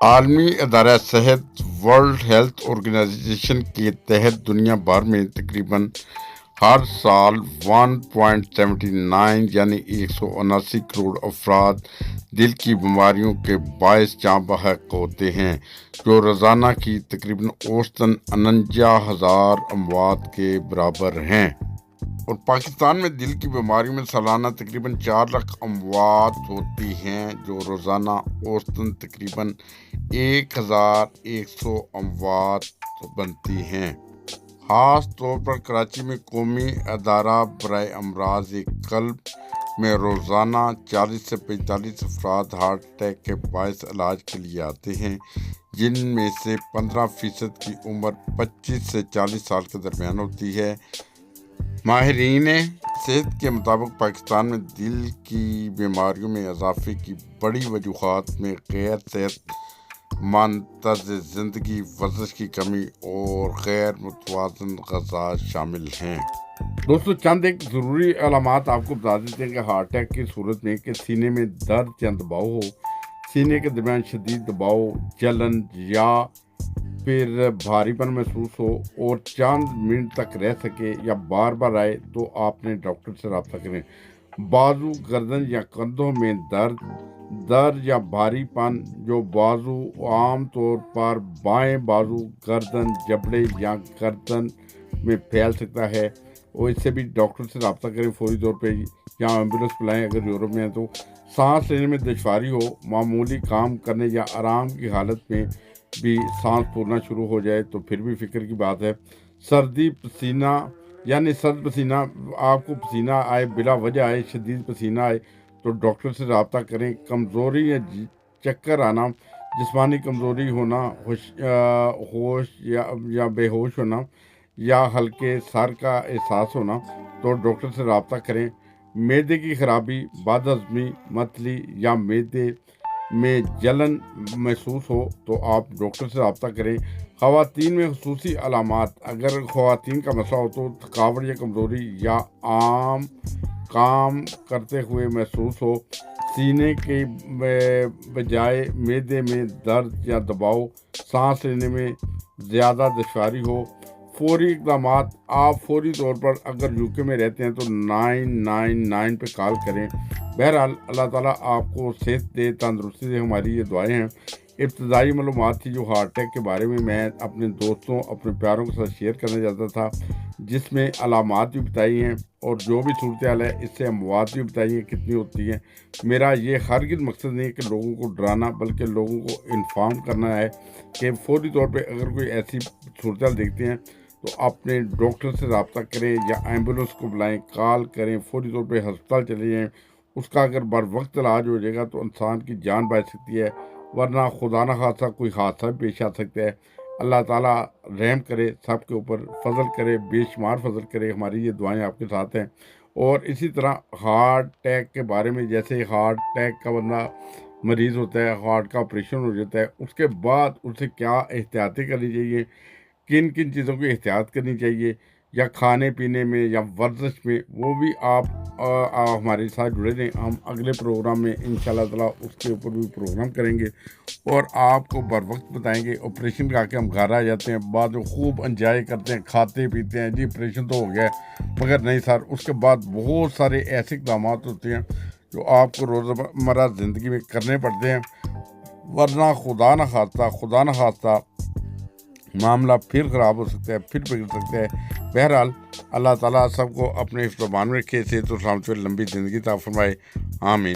عالمی ادارہ صحت ورلڈ ہیلتھ آرگنائزیشن کے تحت دنیا بھر میں تقریباً ہر سال 1.79 یعنی 179 کروڑ افراد دل کی بیماریوں کے باعث جاں بحق ہوتے ہیں، جو روزانہ کی تقریباً اوسطاً 49,000 اموات کے برابر ہیں۔ اور پاکستان میں دل کی بیماریوں میں سالانہ تقریباً 4 لاکھ اموات ہوتی ہیں، جو روزانہ اوسطاً تقریباً 1,100 اموات بنتی ہیں۔ خاص طور پر کراچی میں قومی ادارہ برائے امراض قلب میں روزانہ 40 سے 45 افراد ہارٹ اٹیک کے باعث علاج کے لیے آتے ہیں، جن میں سے 15% کی عمر 25 سے 40 سال کے درمیان ہوتی ہے۔ ماہرین صحت کے مطابق پاکستان میں دل کی بیماریوں میں اضافے کی بڑی وجوہات میں غیر صحت مند طرز زندگی، ورزش کی کمی اور غیر متوازن غذا شامل ہیں۔ دوستو، چند ایک ضروری علامات آپ کو بتا دیتے ہیں کہ ہارٹ اٹیک کی صورت میں کہ سینے میں درد یا دباؤ ہو، سینے کے درمیان شدید دباؤ، جلن یا پھر بھاری پن محسوس ہو اور چند منٹ تک رہ سکے یا بار بار آئے تو آپ نے ڈاکٹر سے رابطہ کریں۔ بازو، گردن یا کندھوں میں درد یا بھاری پن جو بازو عام طور پر بائیں بازو، گردن، جبڑے یا گردن میں پھیل سکتا ہے، اور اس سے بھی ڈاکٹر سے رابطہ کریں فوری طور پہ یا ایمبولینس بلائیں اگر یورپ میں ہے تو۔ سانس لینے میں دشواری ہو، معمولی کام کرنے یا آرام کی حالت میں بھی سانس پھولنا شروع ہو جائے تو پھر بھی فکر کی بات ہے۔ سردی، پسینہ یعنی سرد پسینہ، آپ کو پسینہ آئے، بلا وجہ آئے، شدید پسینہ آئے تو ڈاکٹر سے رابطہ کریں۔ کمزوری یا چکر آنا، جسمانی کمزوری ہونا، ہوش یا بے ہوش ہونا یا ہلکے سر کا احساس ہونا تو ڈاکٹر سے رابطہ کریں۔ معدے کی خرابی، بد ہضمی، متلی یا معدے میں جلن محسوس ہو تو آپ ڈاکٹر سے رابطہ کریں۔ خواتین میں خصوصی علامات، اگر خواتین کا مسئلہ ہو تو تھکاوٹ یا کمزوری یا عام کام کرتے ہوئے محسوس ہو، سینے کے بجائے معدے میں درد یا دباؤ، سانس لینے میں زیادہ دشواری ہو، فوری اقدامات، آپ فوری طور پر اگر یوکے میں رہتے ہیں تو 999 پہ کال کریں۔ بہرحال اللہ تعالیٰ آپ کو صحت دے، تندرستی دے، ہماری یہ دعائیں ہیں۔ ابتدائی معلومات تھی جو ہارٹ اٹیک کے بارے میں اپنے دوستوں، اپنے پیاروں کے ساتھ شیئر کرنا چاہتا تھا، جس میں علامات بھی بتائی ہیں اور جو بھی صورتحال ہے اس سے اموات بھی بتائی ہیں کتنی ہوتی ہیں۔ میرا یہ ہرگز مقصد نہیں ہے کہ لوگوں کو ڈرانا، بلکہ لوگوں کو انفارم کرنا ہے کہ فوری طور پہ اگر کوئی ایسی صورتحال دیکھتے ہیں تو اپنے ڈاکٹر سے رابطہ کریں یا ایمبولینس کو بلائیں، کال کریں، فوری طور پہ ہسپتال چلے جائیں۔ اس کا اگر بر وقت علاج ہو جائے گا تو انسان کی جان بچ سکتی ہے، ورنہ خدا نہ خواستہ کوئی حادثہ بھی پیش آ سکتا ہے۔ اللہ تعالیٰ رحم کرے، سب کے اوپر فضل کرے، بے شمار فضل کرے۔ ہماری یہ دعائیں آپ کے ساتھ ہیں۔ اور اسی طرح ہارٹ اٹیک کے بارے میں، جیسے ہارٹ اٹیک کا بندہ مریض ہوتا ہے، ہارٹ کا آپریشن ہو جاتا ہے، اس کے بعد اسے کیا احتیاطی کرنی چاہیے، کن کن چیزوں کی احتیاط کرنی چاہیے، یا کھانے پینے میں یا ورزش میں، وہ بھی آپ ہمارے ساتھ جڑے رہیں۔ ہم اگلے پروگرام میں انشاءاللہ تعالیٰ اس کے اوپر بھی پروگرام کریں گے اور آپ کو بر وقت بتائیں گے۔ آپریشن کر کے ہم گھر آ جاتے ہیں، بعد میں خوب انجوائے کرتے ہیں، کھاتے پیتے ہیں، جی آپریشن تو ہو گیا ہے، مگر نہیں سر، اس کے بعد بہت سارے ایسے اقدامات ہوتے ہیں جو آپ کو روزمرہ زندگی میں کرنے پڑتے ہیں، ورنہ خدا نہ خواستہ معاملہ پھر خراب ہو سکتا ہے، پھر بگڑ سکتا ہے۔ بہرحال اللہ تعالیٰ سب کو اپنے حفظ و امان میں رکھے، صحت و سلامتی اور لمبی زندگی عطا فرمائے، آمین۔